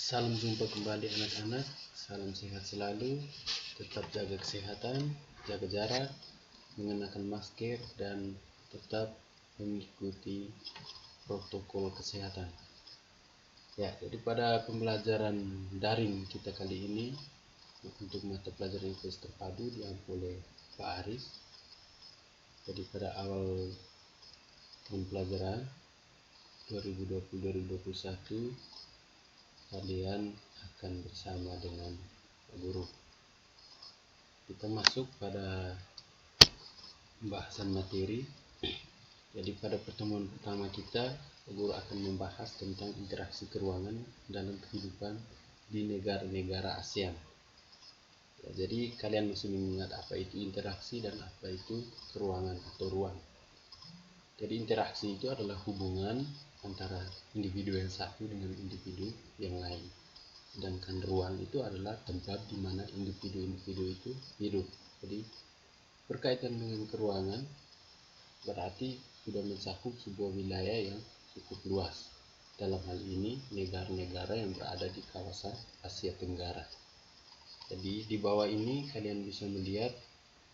Salam jumpa kembali anak-anak, salam sehat selalu, tetap jaga kesehatan, jaga jarak, mengenakan masker, dan tetap mengikuti protokol kesehatan. Ya, jadi pada pembelajaran daring kita kali ini, untuk mata pelajaran IPS terpadu diampu oleh Pak Aris. Jadi pada awal tahun pelajaran 2020-2021, kalian akan bersama dengan guru. Kita masuk pada pembahasan materi. Jadi pada pertemuan pertama kita, guru akan membahas tentang interaksi keruangan dalam kehidupan di negara-negara ASEAN. Ya, jadi kalian mesti mengingat apa itu interaksi dan apa itu keruangan atau ruang. Jadi interaksi itu adalah hubungan antara individu yang satu dengan individu yang lain. Sedangkan ruang itu adalah tempat di mana individu-individu itu hidup. Jadi berkaitan dengan keruangan berarti sudah mencakup sebuah wilayah yang cukup luas. Dalam hal ini negara-negara yang berada di kawasan Asia Tenggara. Jadi di bawah ini kalian bisa melihat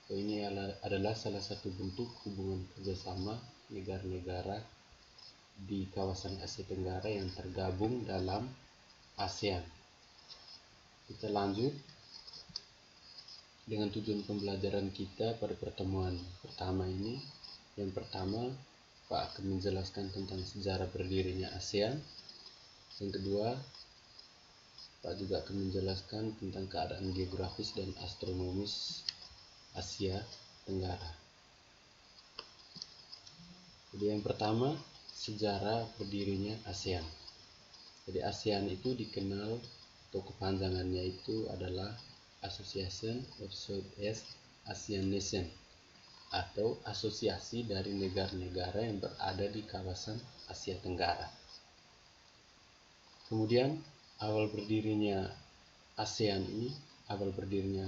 bahwa ini adalah salah satu bentuk hubungan kerjasama negara-negara di kawasan Asia Tenggara yang tergabung dalam ASEAN. Kita lanjut dengan tujuan pembelajaran kita pada pertemuan pertama ini. Yang pertama, Pak akan menjelaskan tentang sejarah berdirinya ASEAN. Yang kedua, Pak juga akan menjelaskan tentang keadaan geografis dan astronomis Asia Tenggara. Jadi yang pertama, sejarah berdirinya ASEAN. Jadi ASEAN itu dikenal atau kepanjangannya itu adalah Association of Southeast Asian Nations atau asosiasi dari negara-negara yang berada di kawasan Asia Tenggara. Kemudian awal berdirinya ASEAN ini, awal berdirinya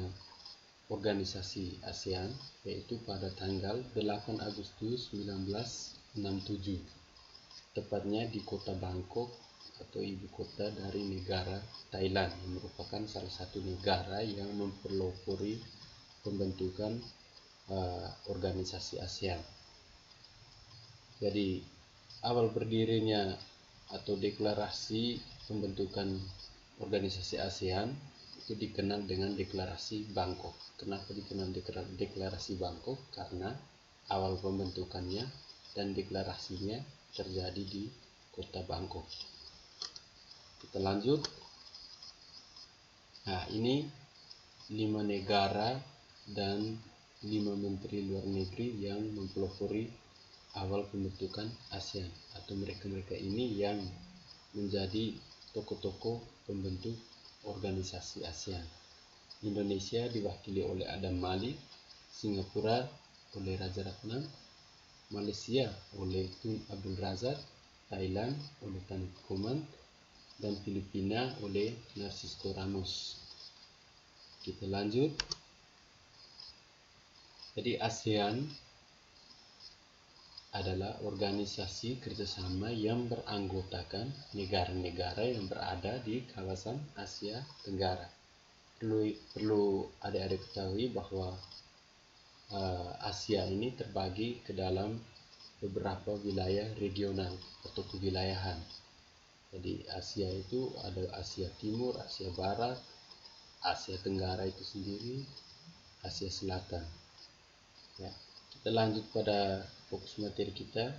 organisasi ASEAN yaitu pada tanggal 8 Agustus 1967, tepatnya di kota Bangkok atau ibu kota dari negara Thailand, yang merupakan salah satu negara yang mempelopori pembentukan organisasi ASEAN. Jadi awal berdirinya atau deklarasi pembentukan organisasi ASEAN itu dikenal dengan deklarasi Bangkok. Kenapa dikenal deklarasi Bangkok? Karena awal pembentukannya dan deklarasinya terjadi di kota Bangkok. Kita lanjut. Nah, ini 5 negara dan 5 menteri luar negeri yang mempelopori awal pembentukan ASEAN, atau mereka-mereka ini yang menjadi tokoh-tokoh pembentuk organisasi ASEAN. Indonesia diwakili oleh Adam Malik, Singapura oleh Raja Ratnam, Malaysia oleh Tun Abdul Razak, Thailand oleh Tan Koman, dan Filipina oleh Narciso Ramos. Kita lanjut. Jadi ASEAN adalah organisasi kerjasama yang beranggotakan negara-negara yang berada di kawasan Asia Tenggara. Perlu adik-adik ketahui bahwa Asia ini terbagi ke dalam beberapa wilayah regional atau kewilayahan. Jadi Asia itu ada Asia Timur, Asia Barat, Asia Tenggara itu sendiri, Asia Selatan. Ya, kita lanjut pada fokus materi kita.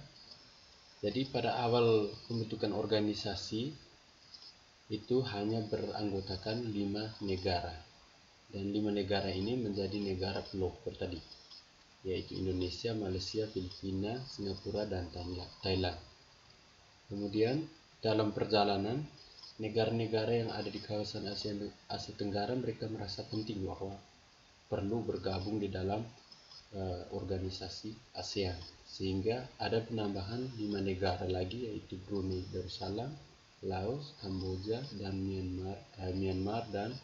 Jadi pada awal pembentukan organisasi itu hanya beranggotakan 5 negara. Dan 5 negara ini menjadi negara pelopor tadi, yaitu Indonesia, Malaysia, Filipina, Singapura, dan Thailand. Kemudian dalam perjalanan negara-negara yang ada di kawasan Asia Tenggara, mereka merasa penting bahwa perlu bergabung di dalam organisasi ASEAN, sehingga ada penambahan 5 negara lagi, yaitu Brunei Darussalam, Laos, Kamboja, dan Myanmar dan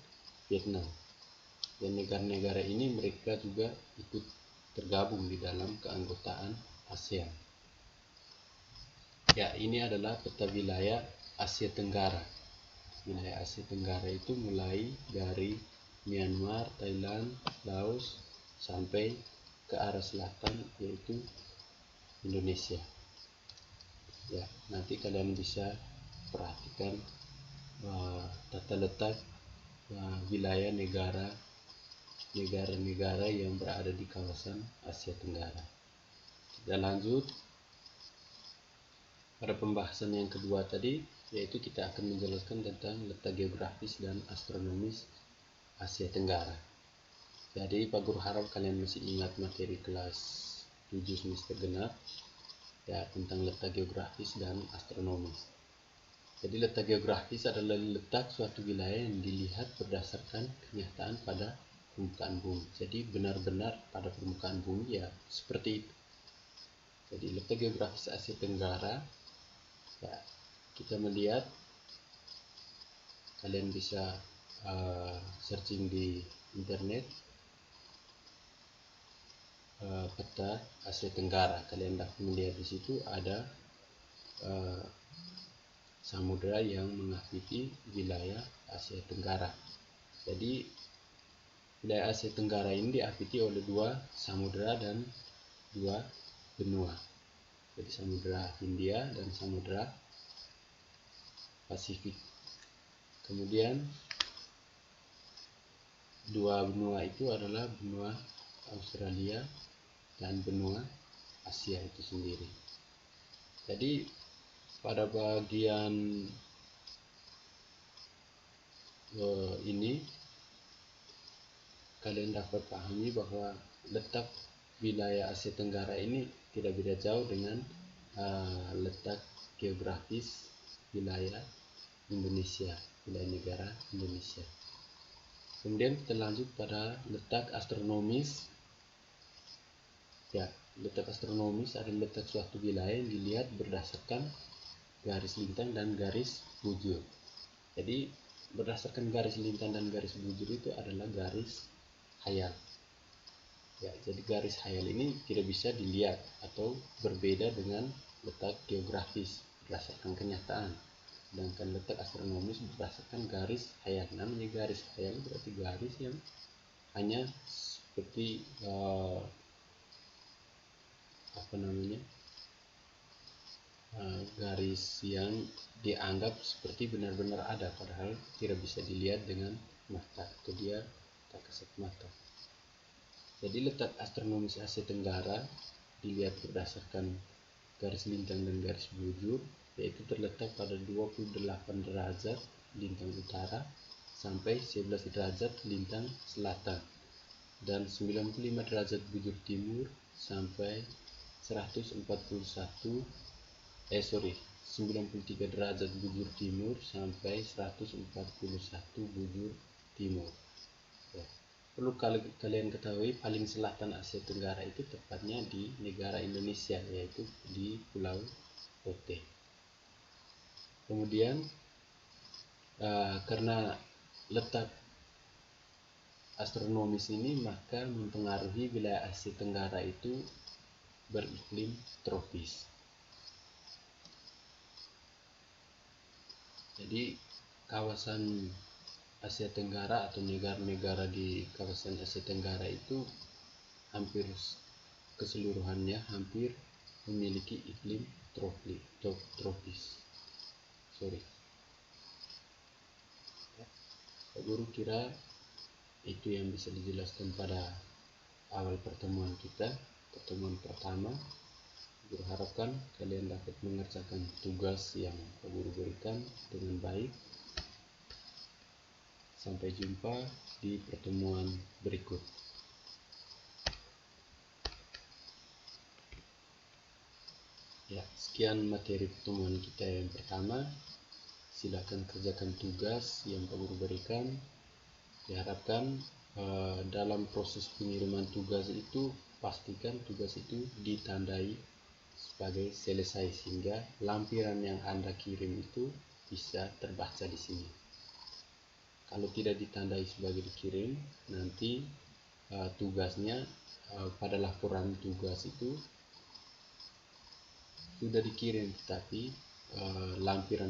Vietnam. Dan negara-negara ini mereka juga ikut tergabung di dalam keanggotaan ASEAN. Ya, ini adalah peta wilayah Asia Tenggara. wilayah Asia Tenggara itu mulai dari Myanmar, Thailand, Laos sampai ke arah selatan yaitu Indonesia. Ya, nanti kalian bisa perhatikan tata letak wilayah negara-negara yang berada di kawasan Asia Tenggara. Kita lanjut pada pembahasan yang kedua tadi, yaitu kita akan menjelaskan tentang letak geografis dan astronomis Asia Tenggara. Jadi Pak Guru harap kalian masih ingat materi kelas 7 semester genap ya, tentang letak geografis dan astronomis. Jadi letak geografis adalah letak suatu wilayah yang dilihat berdasarkan kenyataan pada permukaan bumi. Jadi benar-benar pada permukaan bumi ya seperti itu. Jadi letak geografis Asia Tenggara ya, kita melihat, kalian bisa searching di internet peta Asia Tenggara. Kalian dapat melihat di situ ada samudra yang mengelilingi wilayah Asia Tenggara. Jadi wilayah Asia Tenggara ini diapiti oleh 2 samudra dan 2 benua. Jadi Samudra Hindia dan Samudra Pasifik. Kemudian 2 benua itu adalah benua Australia dan benua Asia itu sendiri. Jadi pada bagian ini kalian dapat pahami bahwa letak wilayah Asia Tenggara ini tidak beda jauh dengan letak geografis wilayah Indonesia, wilayah negara Indonesia. Kemudian kita lanjut pada letak astronomis. Ya, letak astronomis adalah letak suatu wilayah yang dilihat berdasarkan garis lintang dan garis bujur. Jadi berdasarkan garis lintang dan garis bujur itu adalah garis khayal. Ya, jadi garis khayal ini tidak bisa dilihat atau berbeda dengan letak geografis berdasarkan kenyataan. Sedangkan letak astronomis berdasarkan garis khayal. Namanya garis khayal berarti garis yang hanya seperti garis yang dianggap seperti benar-benar ada, padahal tidak bisa dilihat dengan mata, itu dia tak kasat mata. Jadi letak astronomis Asia Tenggara dilihat berdasarkan garis lintang dan garis bujur, yaitu terletak pada 28 derajat lintang utara sampai 11 derajat lintang selatan dan 95 derajat bujur timur sampai 93 derajat bujur timur sampai 141 bujur timur. Ya. Perlu kalian ketahui, paling selatan Asia Tenggara itu tepatnya di negara Indonesia, yaitu di Pulau Rote. Kemudian karena letak astronomis ini, maka mempengaruhi wilayah Asia Tenggara itu beriklim tropis. Jadi kawasan Asia Tenggara atau negara-negara di kawasan Asia Tenggara itu hampir keseluruhannya memiliki iklim tropis. Pak Guru kira itu yang bisa dijelaskan pada awal pertemuan kita, pertemuan pertama. Guru harapkan kalian dapat mengerjakan tugas yang Pak Guru berikan dengan baik. Sampai jumpa di pertemuan berikut. Ya, sekian materi pertemuan kita yang pertama. Silakan kerjakan tugas yang Pak Guru berikan. Diharapkan dalam proses pengiriman tugas itu, pastikan tugas itu ditandai sebagai selesai sehingga lampiran yang Anda kirim itu bisa terbaca di sini. Kalau tidak ditandai sebagai dikirim, nanti tugasnya pada laporan tugas itu sudah dikirim, tetapi lampiran